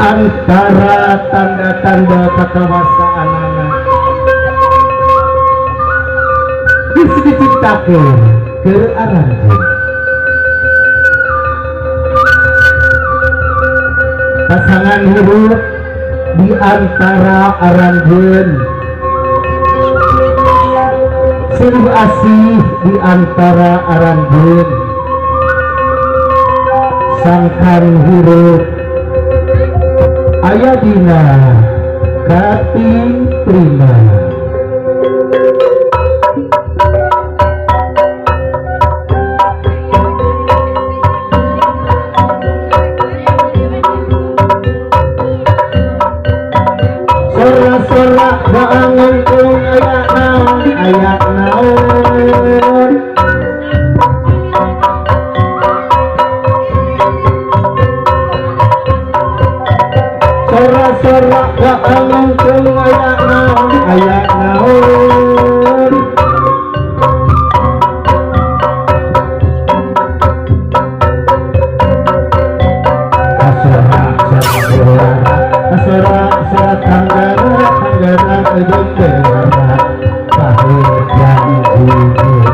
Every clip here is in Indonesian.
Antara tanda-tanda kekawasaan anak bisa diciptakan ke arah pasangan hidup di antara aranjeun, silih asih di antara aranjeun, sangkan hidup aya dina kating prima. Sora-sora baangan kung aya naon sora-sora baangan kung aya naon asora tanggara ejeng berara pahit yang ujung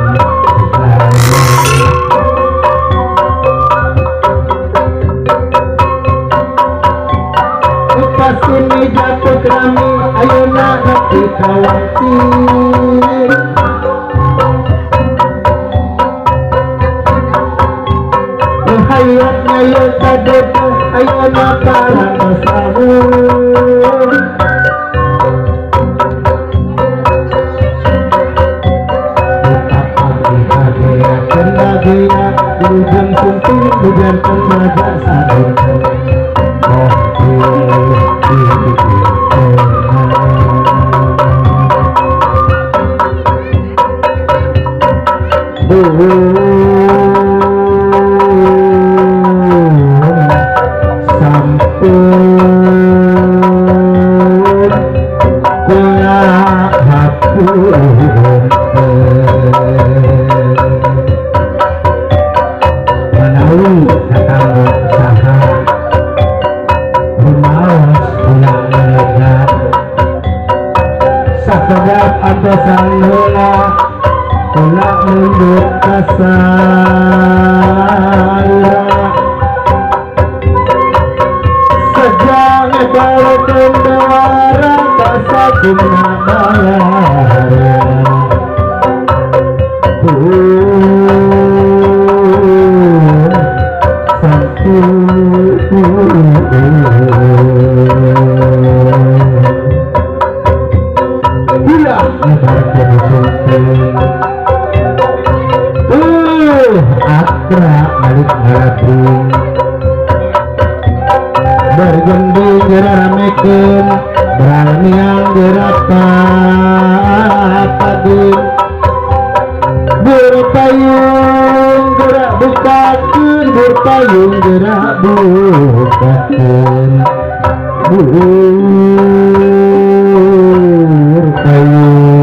pasin meja putrami ayeuna nepi kawancing hayat ngayo sadep ayeuna parang sahur apa kendagea ujung sunting hujan pemaja sadep sedap ada sanula kula mundur kasaya sejak kalau kendaraan kasa kumabaya akra balik ngalapring bergending gerak ramekeun beraniang gerak papadun berpayung gerak bukakeun berpayung gerak bukakeun berpayung gerak bukakeun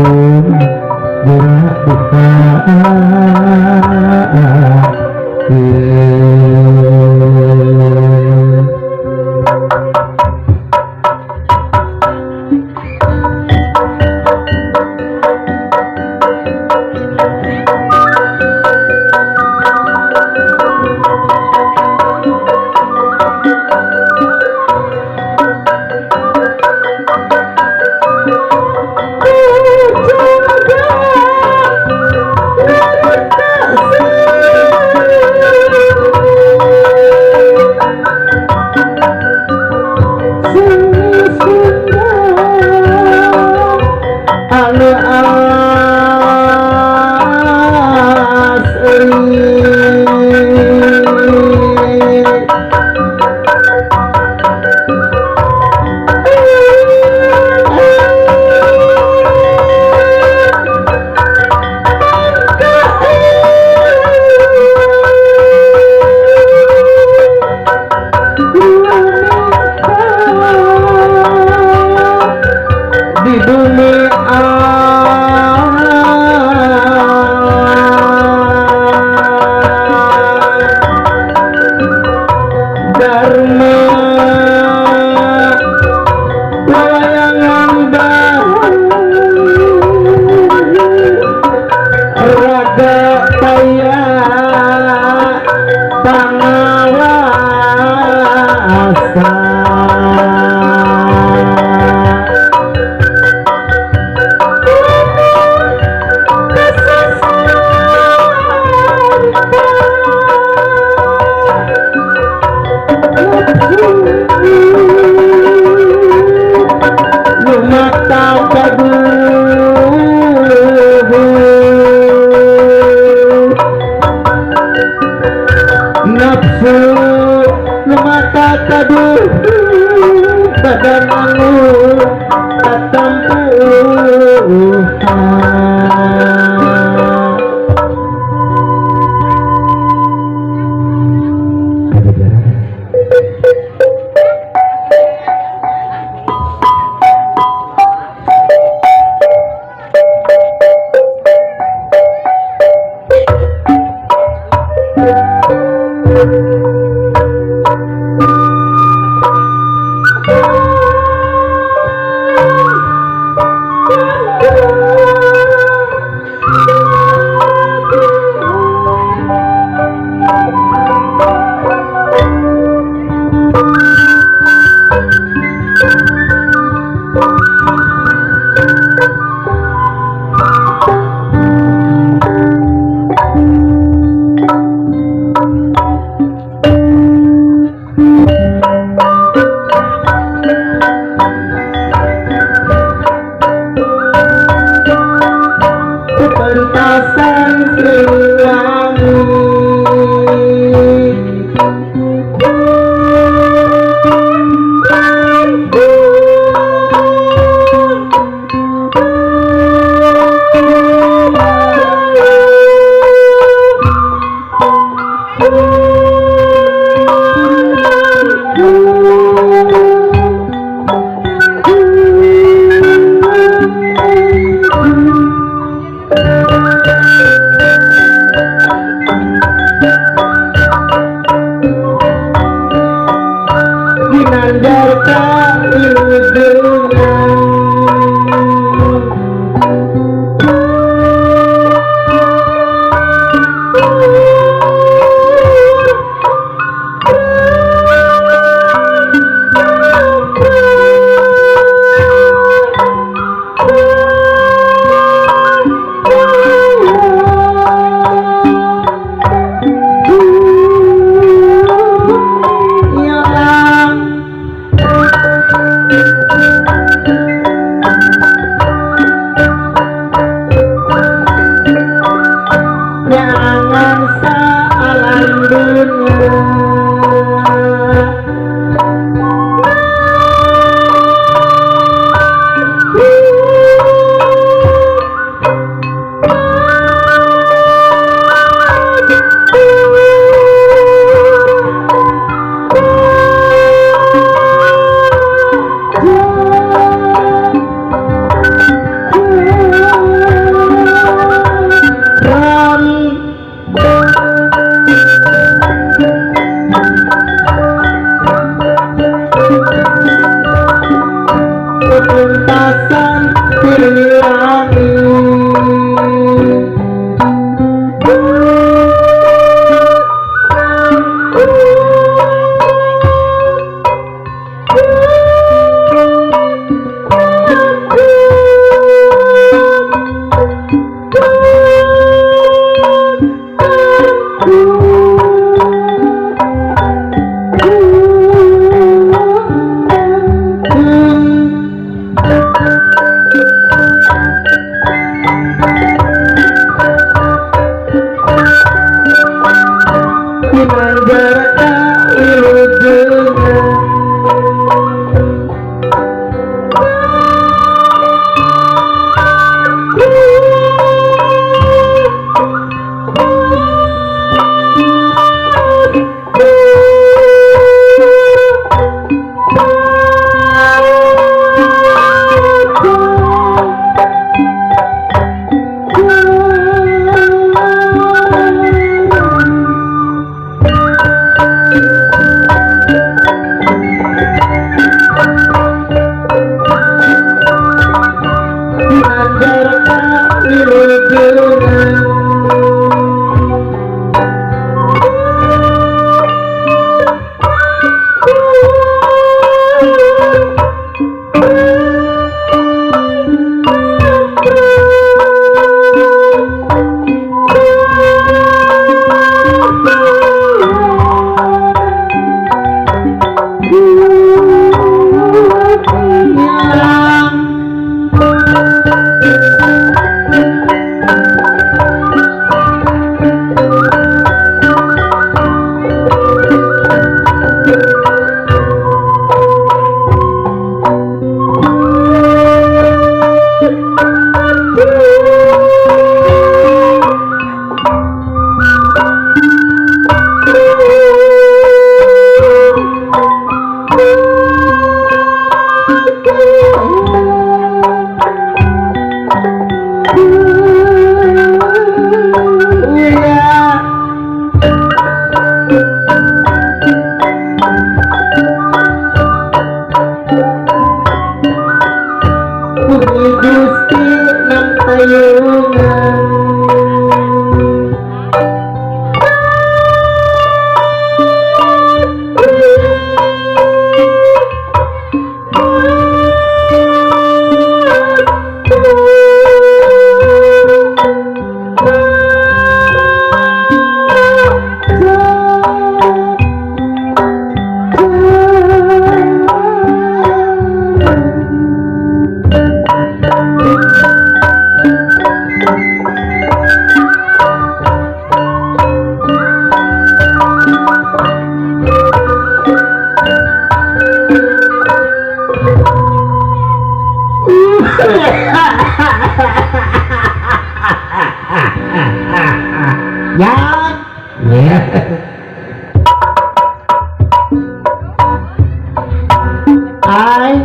Ai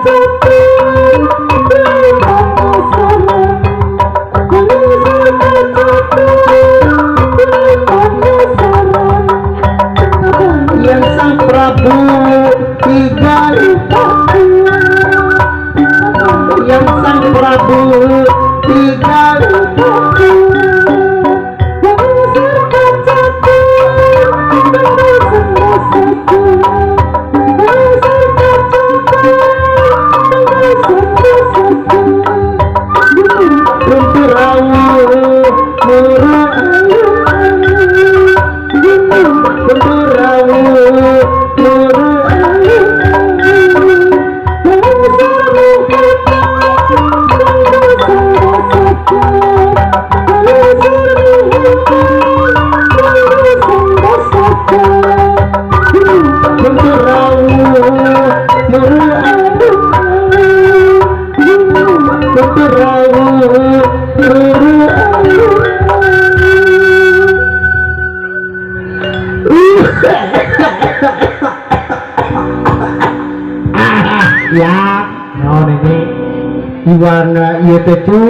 yang sang Prabu tiga rupaku, yang sang Prabu tiga rupaku, ya, no ini Iwana iya tecu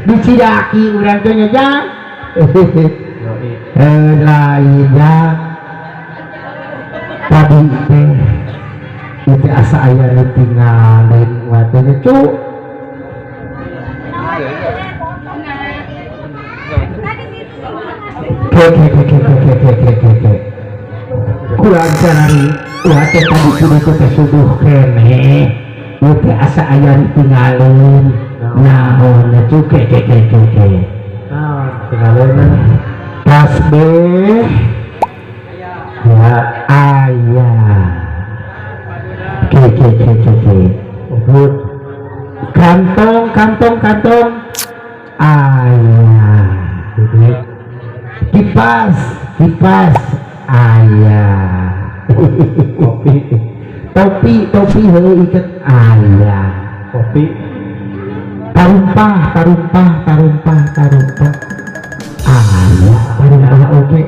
dicidaki urang teh nya lainnya tadi teh itu asa aya ditinggalin watenya cu ke kurang cari wate tadi kudu teh subuh kene itu asa aya ditinggalin naon cu ke tinggalin tasbih ya ayah ubud kantong ayah kipas ayah topi heuh iket ayah kopi tarumpah ayah ayah oke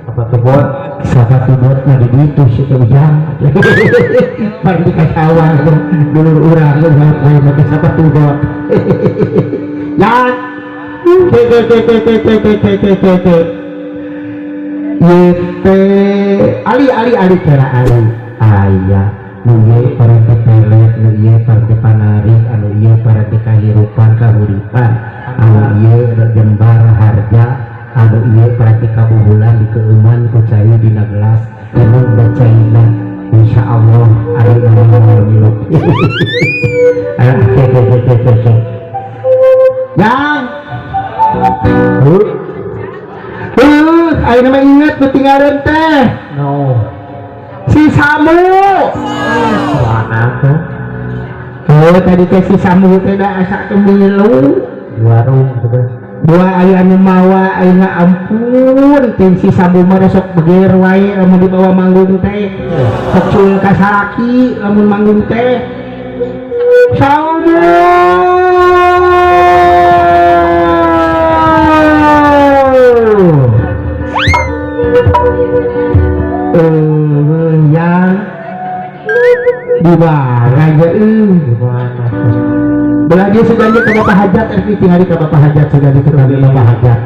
apa tuh buat sahabat buat nadi itu si ujang baru dikasawar dulu urang lu pakai sahabat buat ya yete ali cara ali ayah nuye para pepelet nuye para panarik anu ieu para kahirupan kahuripan anu ieu jembar harja anu ieu para kabubulan di keuman ku cai dina gelas emang bacaina insyaallah ari anu ngilup yang ayo nama inget ketinggalan teh no si Samu mana tuh tadi teh si Samu teh dah asa kemilu warung dua ayo anu mawa ayo na ampun tim si Samu mah sok beger wae lamun dibawa manggung teh sok cuil kasaki lamun manggung teh Samu yang dimana ya belah dia sudah ke bapak hajat tinggal ke bapak hajat sudah dikenal di bapak hajat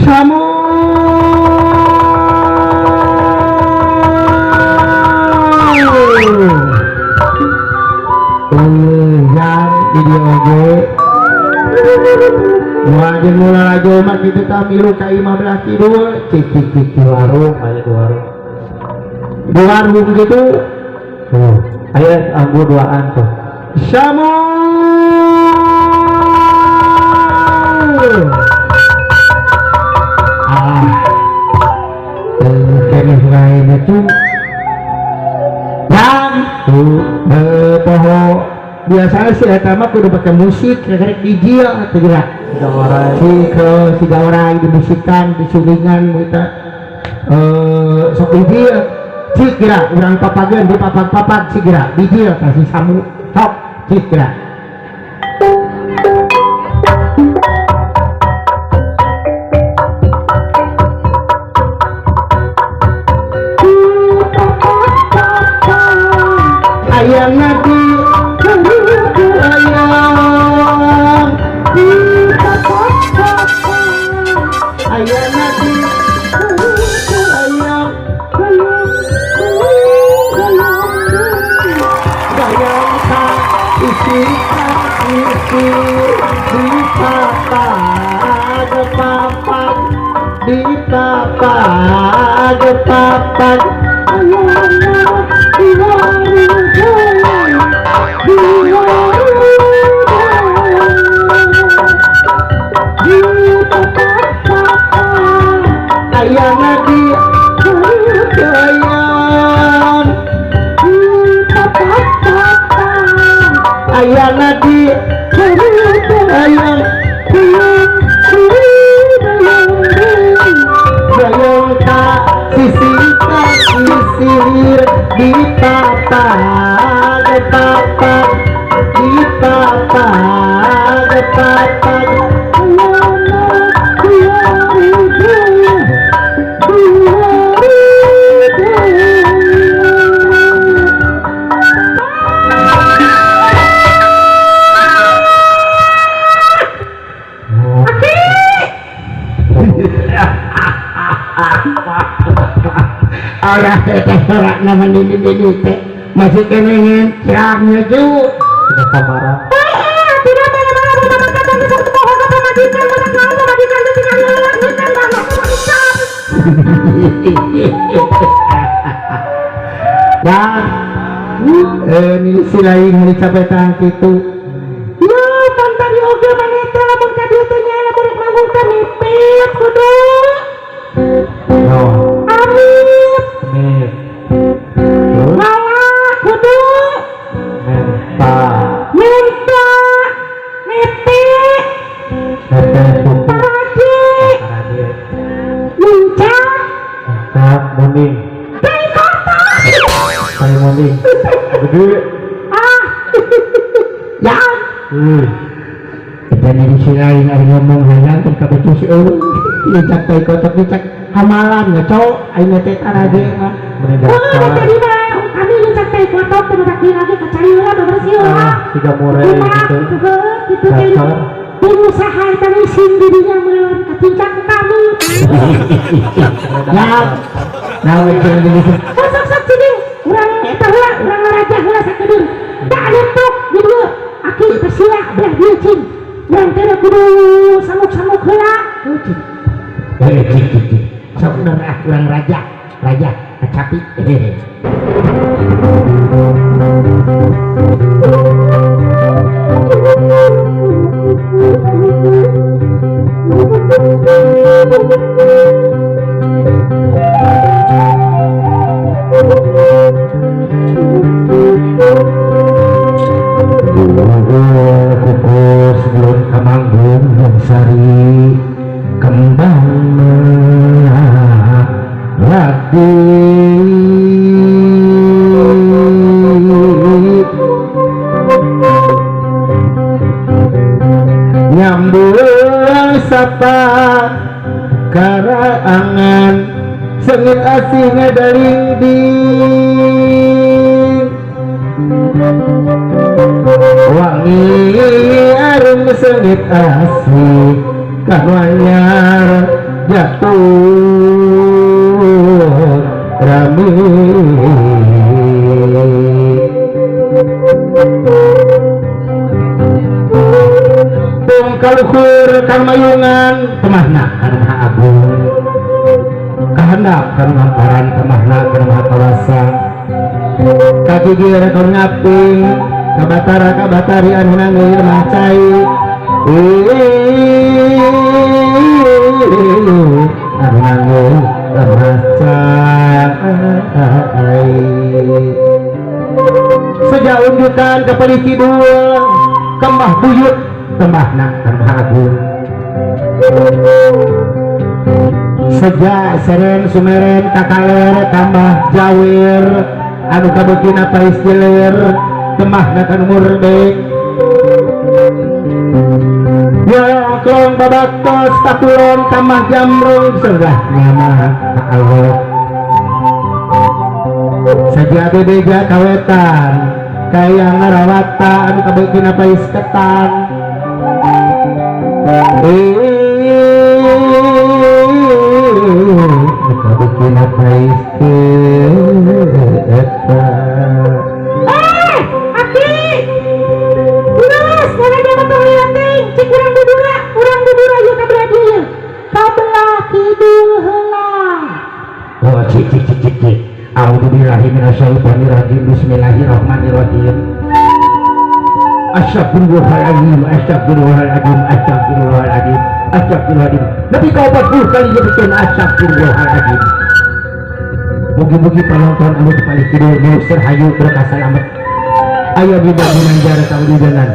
Samu yang video oge wajah mula lagi umat kita tamilu ka 15 kilo cik di warung ayo di warung gitu ayo ambu duaan tuh Samu kene lainnya tuh yang poho biasanya sih etama kudu pakai musik kayak dijil atau gerak tiga orang dimusikan disulingan kita sok dijil cik gerak orang papagan di papak cik gerak dijil kasih Samu sok cik gerak ayam nabi ayam ayam nabi ayam ayam tak isi di papa papan di papa papan ayam nabi ayam nabi ayam ayam tak sisir di papa di papa orang orang nama ini teh masih keningin cerahnya juga tidak sabaran tidak dan ini silain mencapai tang itu ya pantar yoga maneta lamun kadieu teh nya bari mangungkan nipit kudu dan di sini lain ada ngomong hayang kan kabetu si dicak teh kotak dicak hamalan ngecok ayeuna teh tarage mah menegakkan jadi mah kami dicak teh kotak teh lagi kacari heula bebersih heula tiga murai gitu gitu teh pengusaha tadi sin dirinya melawan ketincak kami ya nah wejeung di sok sini urang eta heula urang ngaraja heula sakedeung da nentok di dieu aki pesila belah dieu cing yang kena kudu samuk-samuk heula cing sok urang raja kacapi sebelum kamanggung yang sari kembang lagi nyambung sapa karangan sengit asih ngadalingding wangi arum sengit asih kanwanyar jatuh rami kaluhur kang mayungan temahna kana maha agung kahandap kana hamparan temahna kana maha kawasa kagigir kang ngaping kabatara-kabatari anu nangir macai anu nangir macai sejak unjukan kepali kidul kembah buyut tembahna kang agung sejak seren sumeren kakaler tambah jawir anu kabeutina paistilir tembahna kang murdek ya klong babaktos takulon tambah jamrung serah nama Allah saja bebeja kawetan kayang ngarawata anu kabeukeun pais ketan kabeukeun pais ketan Aki Uras mana dia betul liating cik urang dudura yuk kabelah dia kabelah kidul heula oh cik A'udzubillahi minasyaitonirrajim bismillahirrahmanirrahim Astagfirullahaladzim Nabi kau 40 kali nyebutin astagfirullahaladzim mugi-mugi penonton anu paling kidul nu serhayu berkah salamet aya di bangunan jara kawilujengan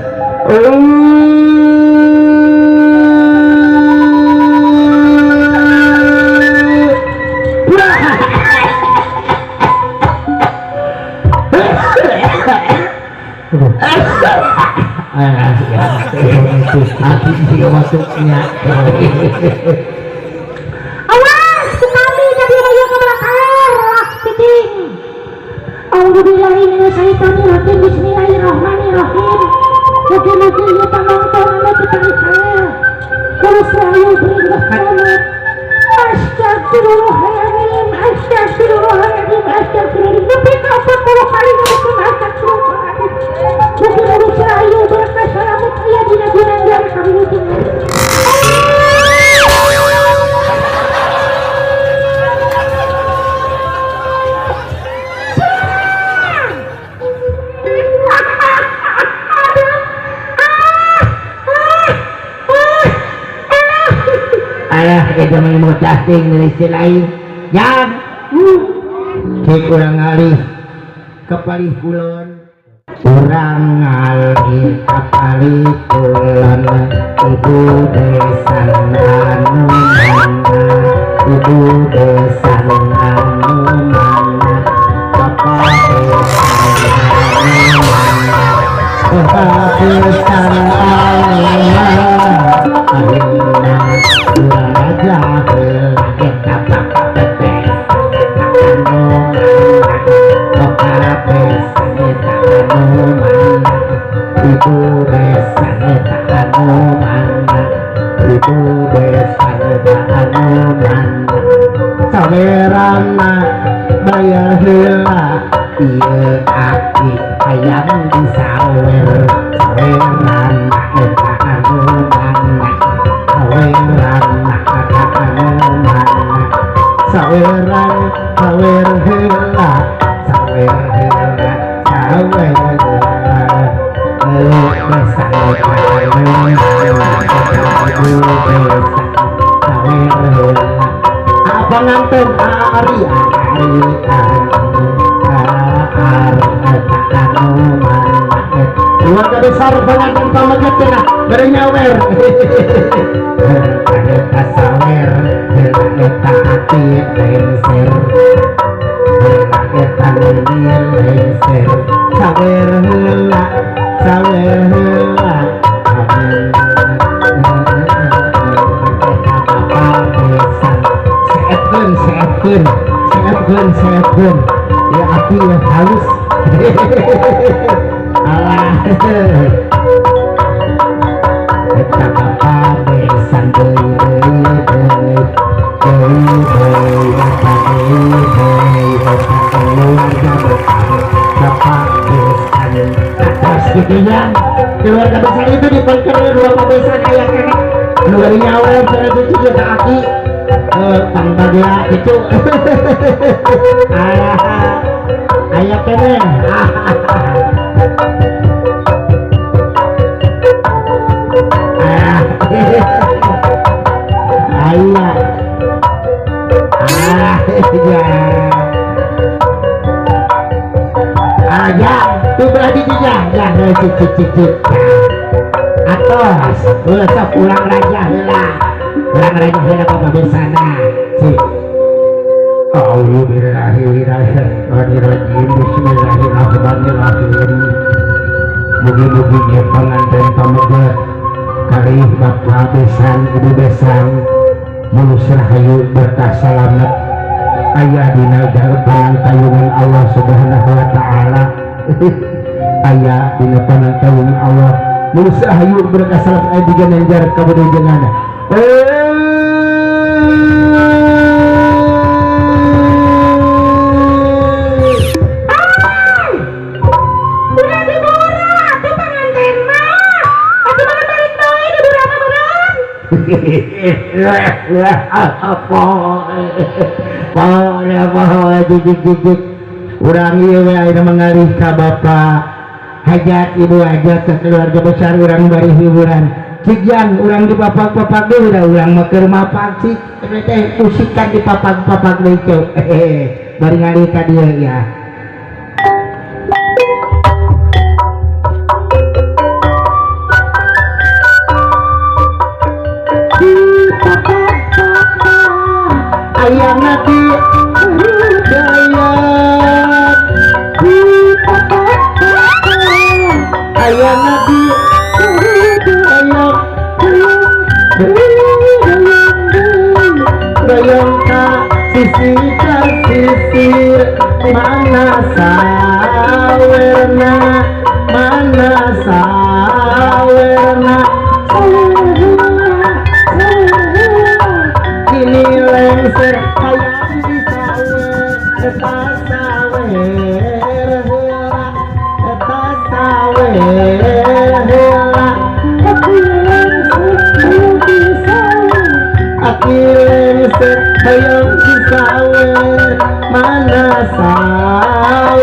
hati dia masuknya awas sekali jadi raya ke belakang titing A'udzubillahi minasyaitonirrajim bismillahirrahmanirrahim mugi-mugi ieu penonton anu dipilih saya terus rayu berindah salamet astagfirullahaladzim tapi kau 40 kali nyebutin astagfirullahaladzim mugi-mugi rayu berkah salamet aya dina bulan jara kawilujengan ayah zaman mau casting dari si lain yang cek urang ngalih kepalih kulon urang ngalih kepalih kulon ibu besan anu mana ibu besan anu mana bapak besan anu mana sawerana bayar heula ieu aki hayang disawer sawerana eta anu mana sawerana eta anu mana saweran sawer heula sawer heula sawer heula besan pengantin ari keluarga besar pengantin pamaget tengah bernyawer eta sawer eta hati lenser eta lenser sawer heula sehatkan ya api yang halus alah kita bapak besan keluarga besar itu diperkenalkan ruang besar kayak keluarga nyawa cara cucu juga aki tanpa dia itu ayah keren ayah tuh berarti juga jangan cicit atas usah pulang raja lah pulang raja hela ke sana sih A'udzubillahiminasyaitonirrajim bismillahirrahmanirrahim mugi-mugi ieu panganten pameget kalih bapak besan ibu besan mulus rahayu berkah salamet aya dina panantayungan Allah Subhanahu wa taala aya dina panangtawung Allah mulus ahayu berkah salat aya diganjar kabodojengan udah dibora tuh pengantin mah aku mana balik bae di burana burang jijik urang ieu we ayeuna mangalih ka bapak hajat ibu hajat ke keluarga besar urang bari hiburan cijan urang di papak-papak deui da urang mah keur mapak cik teh musikan di papak-papak deui cok bari ngalih ka dieu ya ayah nabi ayah nabi dayang ka sisi ka sisir mana sawerna ini lengser hayang di sawer eta sawer heula aki lengser hayang di sawer mana sawerna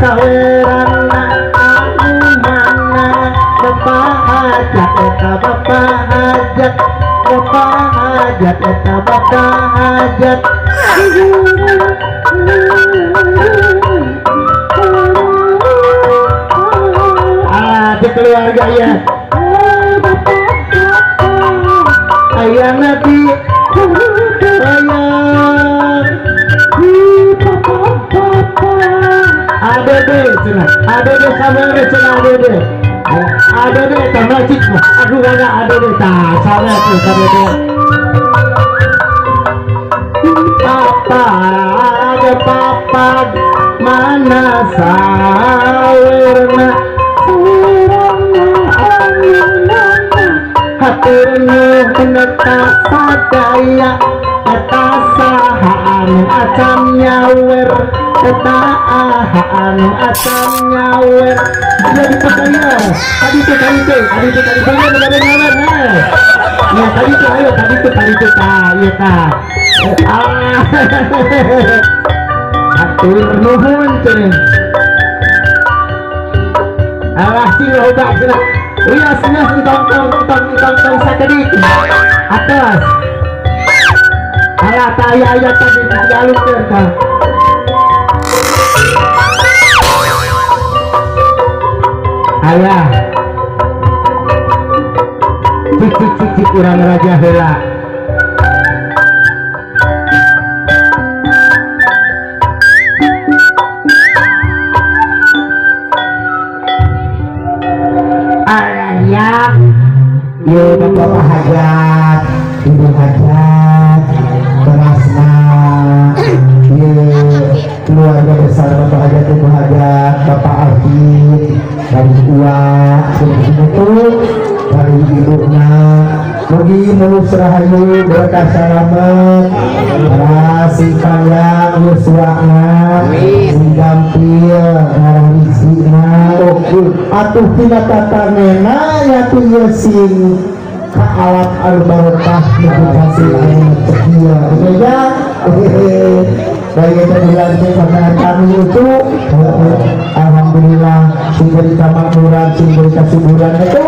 sawerana anu mana bapak hajat eta bapak hajat di keluarga ya ayah nabi adede sama cenah adede tambah cik aduh mana adede tah sama tuh adede papa mana sawerna haturna heneta sadaya eta saha anu acan nyawer jadi pakainya tadi tuh atur nuhun cenah alah sih loba cenah uya cenah tong sakedik atas alah taya aya tadi dialungkeun ka ayah cik urang raja heula ayah ye bapak hajat ibu hajat terasna ye keluarga besar bapak hajat ibu hajat bapak Afid dari uang segitu dari ibunya mugi mulus rahayu berkah selamat si kayang yuswana si gampil ngarang isina atuh tina tatanena yatu yesin ka alat al-barakah meditasi anu cekia ya baik itu dilantik pada kami itu alhamdulillah diberi kemakmuran diberi kesuburan itu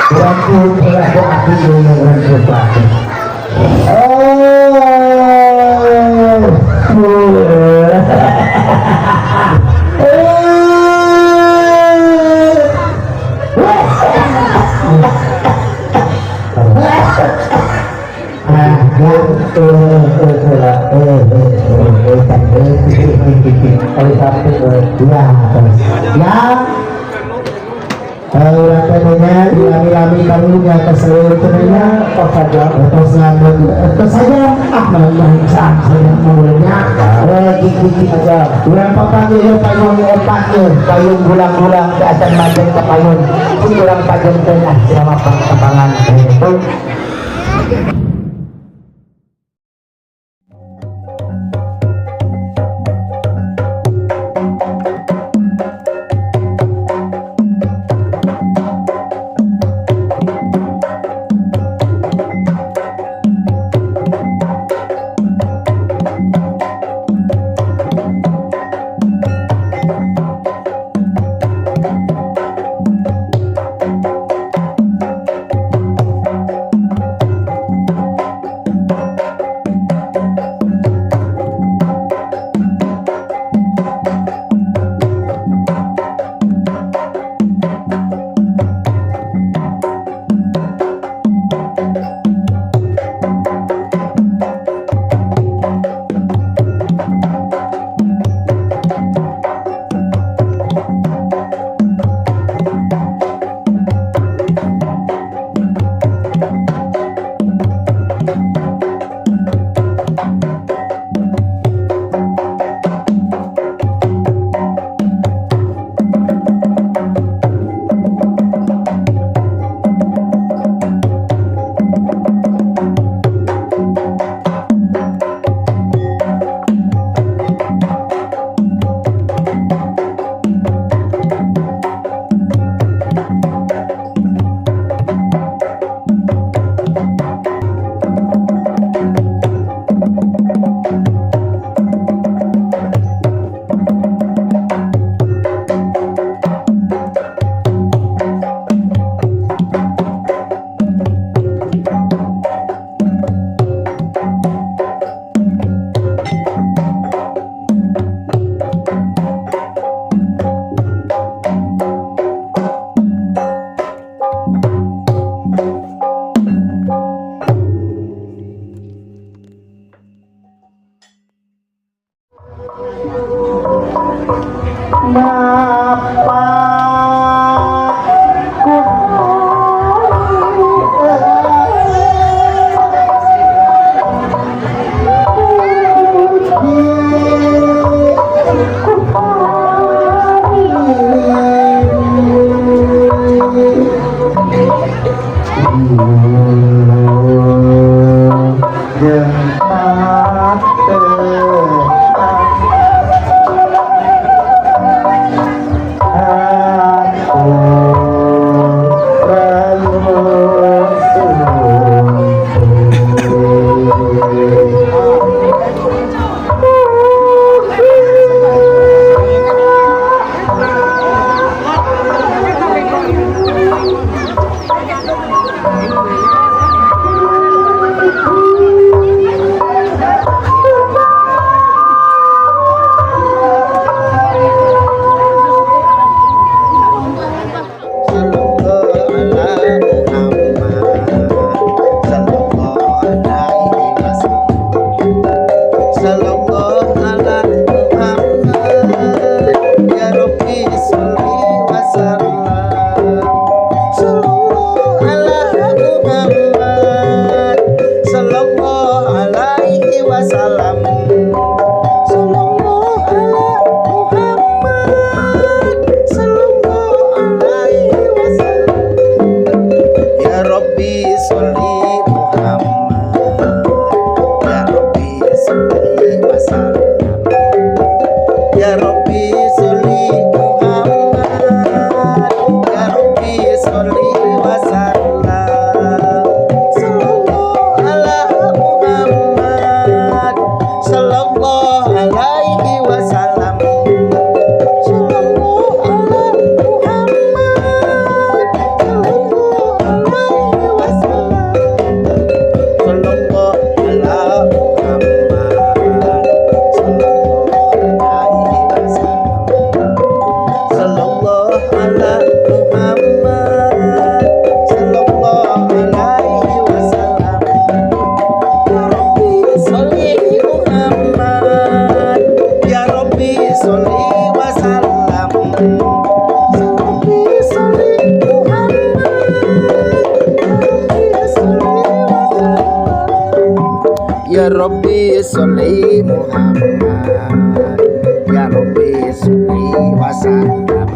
kurang pun telah berarti dengan berubah ya katanya dilami-lami karunia keseluruhannya kok saja terus ngambil terus saja yang saya mulanya gigi aja bulan papanya payung otaknya payung gulang-gulang ke atas macam ke payung gulang payung tengah sama perkembangan itu. Ya Rabbi sholli Muhammad, Ya Rabbi sholli wasallam.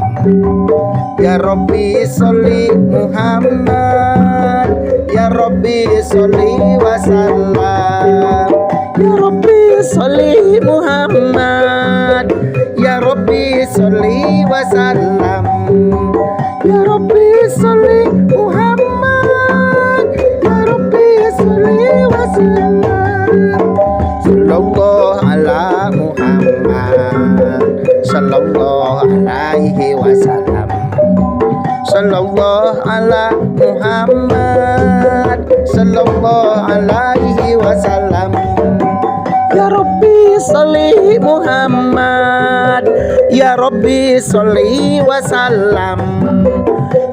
Ya Rabbi sholli Muhammad, Ya Rabbi sholli wasallam. Ya Rabbi sholli Muhammad, Ya Rabbi sholli wasallam. Ya Rabbi sholli Muhammad, Ya Rabbi sholli wasallam. Sallallahu ala Muhammad, sallallahu alaihi wasallam. Sallallahu ala Muhammad, sallallahu alaihi wasallam. Ya Rabbi sholli Muhammad, Ya Rabbi sholli wasallam.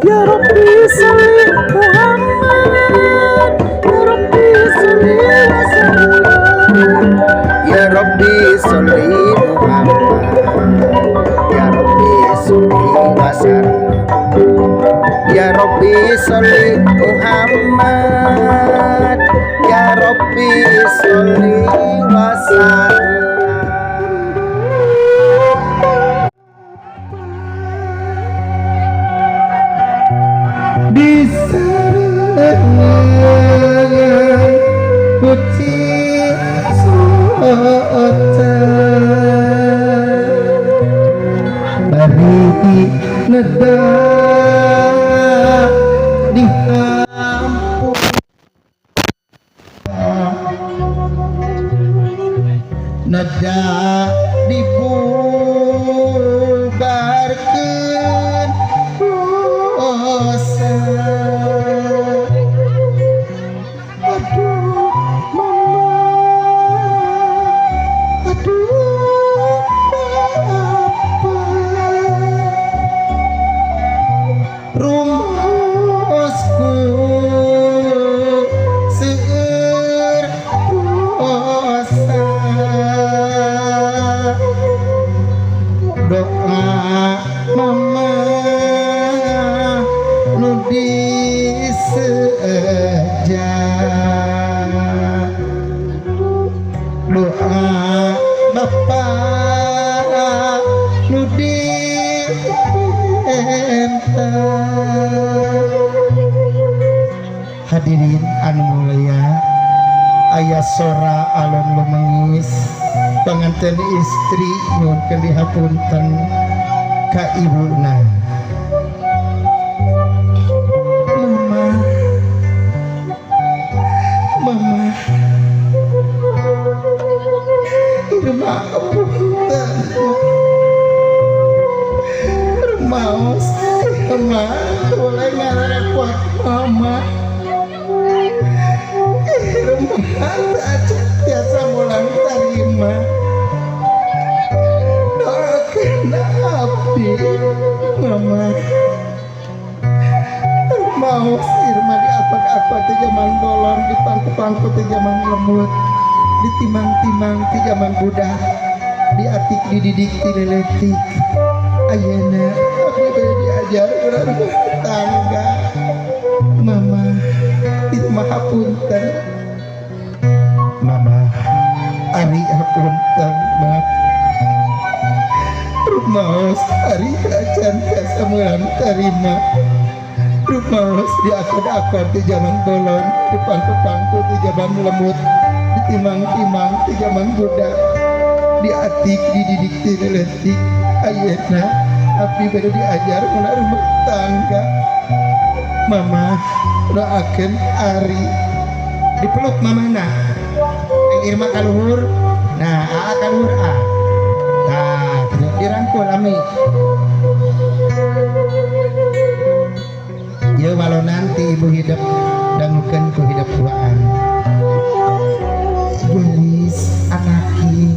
Ya Rabbi sholli Muhammad, Ya Rabbi sholli wasallam. Ya Rabbi sholli Muhammad, Ya Rabbi sholli wasallam. Ya Rabbi sholli Muhammad, Ya Rabbi sholli wasallam. Di sarangan kucing socan bari neda di kampung neda dibubarkeun dosa. Aduh mama, aduh papa, rumusku seueur dosa. Doa mama nu diseja, doa bapa nu dienta. Hadirin anu mulia, aya sora alon lumengis panganten istri nyuhun dihapunten ka ibuna. Mama, rumah punten, maos, mama, boleh ngarepot mama. Rumah tak biasa mulang tarima. Doakeun abdi, mama. Maos Irma di apa-apa teh zaman bolong, di pangku-pangku teh zaman lemut, di timang-timang teh zaman budak, di atik dididik ti leletik. Ayeuna abdi bade diajar urang tangga. Mama, itu mahapunten. Mama, ari hapunten, maaf. Maos ari acan biasa mulang tarima. Maos di akar-akar di zaman bolong, di pangku-pangku di zaman lemut, di timang-timang di zaman budak, di atik dididik di leletik. Ayeuna abdi bade diajar kana rumah tangga. Mama doakeun Ari dipeluk mamana. Irma kaluhur, nah aa kaluhur a. Nah, dirangkul ami. Ya walau nanti ibu hidup dangukeun ku hidup tuaan. Gelis anaki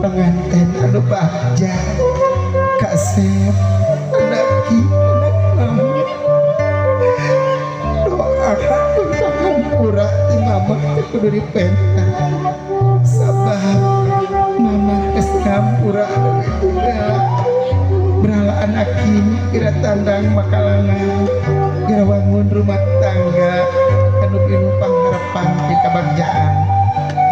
penganten anu bagja kasep anaki anak mama. Doakan pangampura ti mama teh kudu dipenta. Sabar mama geus ngampura berhala anak ini kira tandang makalangan kira wangun rumah tangga anu pinumpang harapan di kabagjaan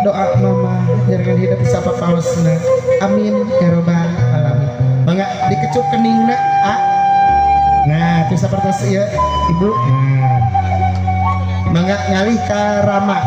doa mama jangan hidup sapa pausna. Amin ya robbal alamin. Mangga dikecup keningna nah itu sapertos ieu ibu. Mangga ngalih ka Rama.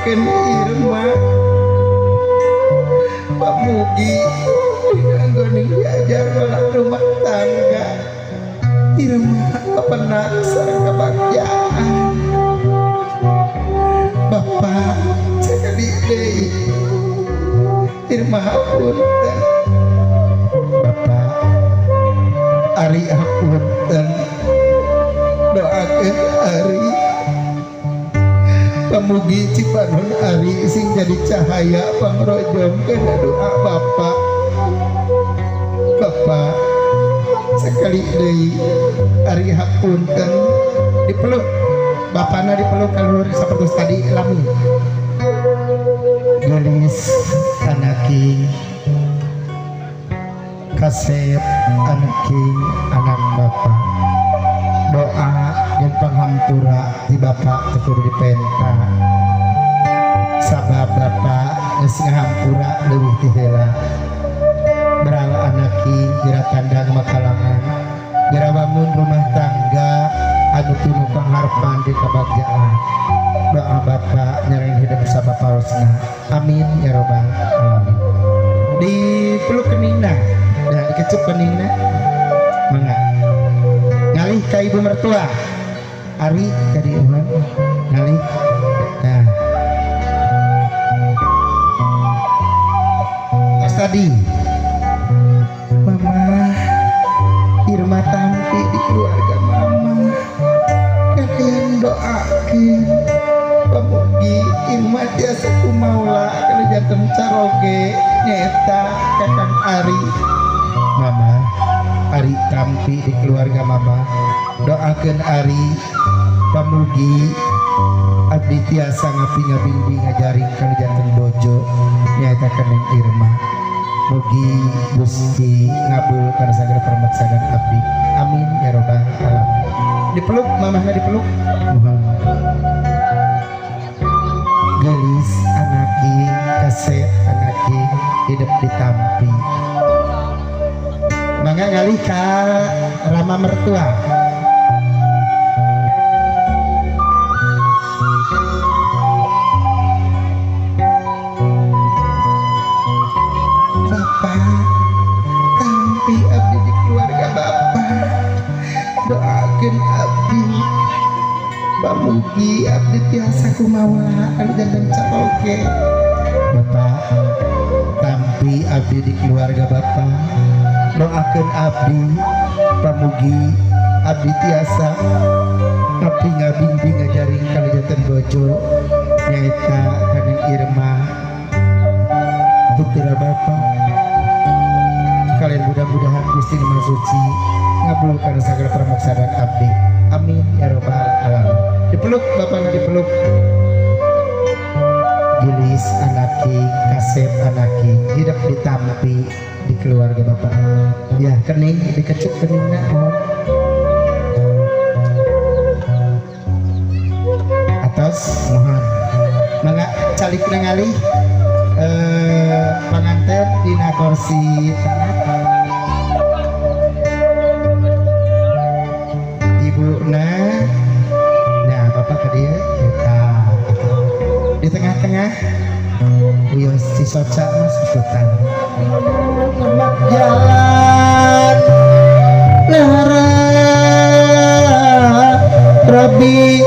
Irma Pak Mugi nggone diajar malah rumah tangga. Irma pernah sareng kebahagiaan Bapak sekali deui Irma hapunten Bapak Ari hapunten doakeun Ari Pamugi Cipanon Ari sing jadi cahaya pangrojongkeun doa Bapak. Bapak sekali deui Ari hapunten dipeluk bapana dipeluk kalur sapertos tadi lamun gelis anaki kasep anaki anak Bapak doa dan panghampura di Bapak tekur dipenta sabab Bapak geus ngahampura leuwih ti heula beral anaki geura tanda makalangan geura bangun rumah tangga anu tinu pangharpan di kabagjaan doa Bapak nyareng hidup sabapaosna amin ya robbal alamin. Di peluk keningna dan dikecup keningna mangga ngalih ka ibu mertua Ari tadi Uman ngalih nah tos tadi mama Irma tampi di keluarga mama kalian doakeun pamugi Irma tiasa kumaula kana janten caroge nyeta kakang Ari mama Ari tampi di keluarga mama doakeun Ari pamugi abdi tiasa ngabi-ngabingbi ngajaring kana janten bojo nyaeta keneng Irma mugi Gusti ngabul kana sagala permaksadan abdi amin ya robbal alamin. Dipeluk mamahna dipeluk gelis anaki kaset anaki hidup ditampi mangga ngalih ka Rama mertua Bapak tampi abdi di keluarga Bapak doakeun abdi pamugi abdi tiasa kumawa anu janten caroge Bapak tampi abdi di keluarga Bapak doakeun abdi pamugi abdi tiasa ngabing-ngabing ngajaring kana janten bojo nyaeta kaneng Irma putra Bapak kalian mudah-mudahan Gusti Maha Suci ngabul kana sagala permaksadan abdi amin ya robbal alamin. Dipeluk bapakna dipeluk gelis anaki kasep anaki hidup ditampi di keluarga Bapak ya kening dikecup keningna atas mohon mangga calikna ngalih panganten dina kursi tengah ibuna nah Bapak ke dia kita di tengah-tengah Uyos si soca mas ikutan jalan lara Rabbi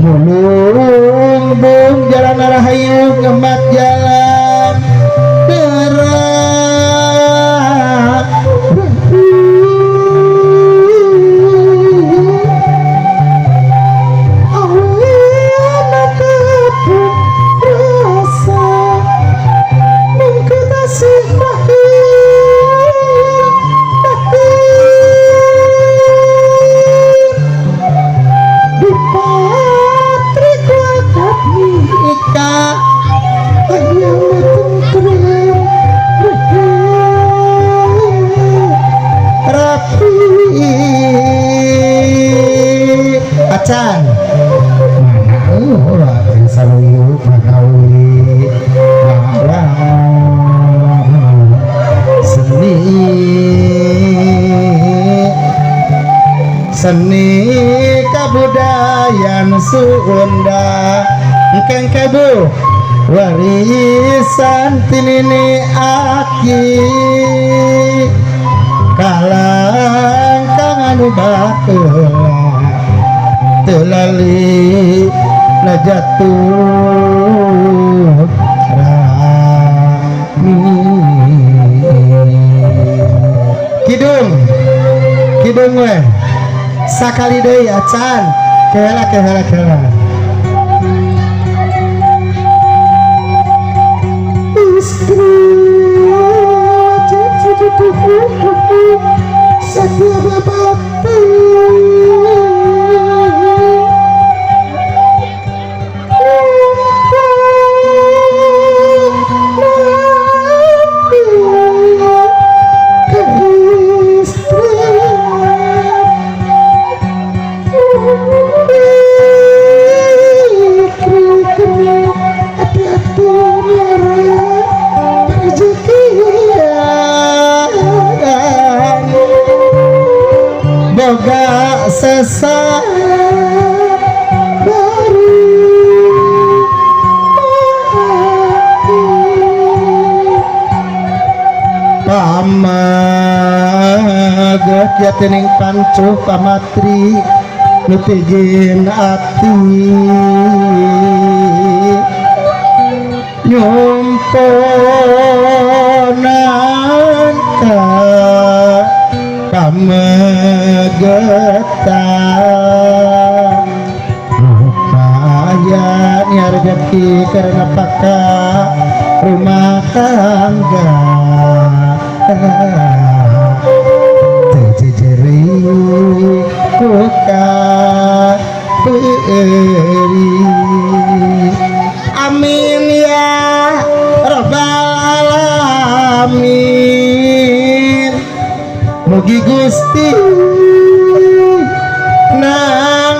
mulung bung jalan rahayu ngemat jalan darah anak kepung rasa mengketasi acan mana saluyu magawi seni kabudayan Sunda engkeng kebu warisan tinini aki kalang kanganu baheula telali najatuh rami kidung we sakali deui acan kehela istri satya babakti boga sesa baru pamaget yatening pancu pamatri nutijin ati nyumponan ka pamegetan upaya nya rezeki karena paka rumah tangga tejejeri kuka beri amin ya rabbal alamin mugi Gusti nang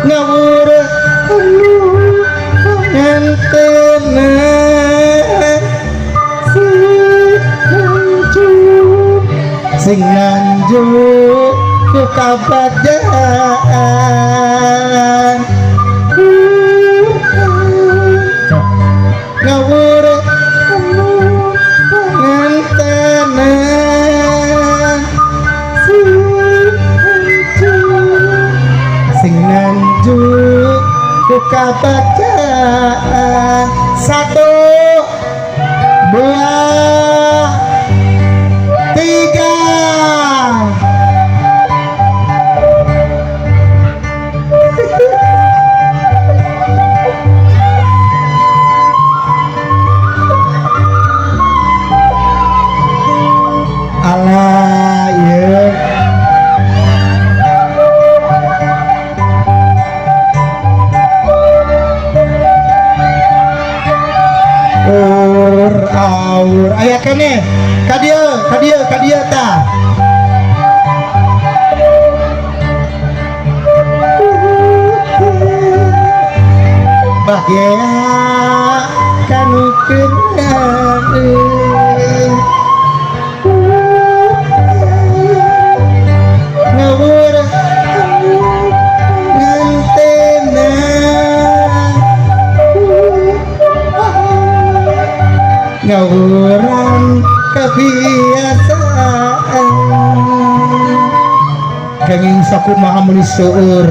ngawur ngantenan sing nanjuk ku kabadaan ngawur ngantenan sing nanjuk ku kabadaan 1 2 aya kene kadia ta bahagia kanu kenal ngawur ngawuran kebiasaan kenging sakumaha meuli seueur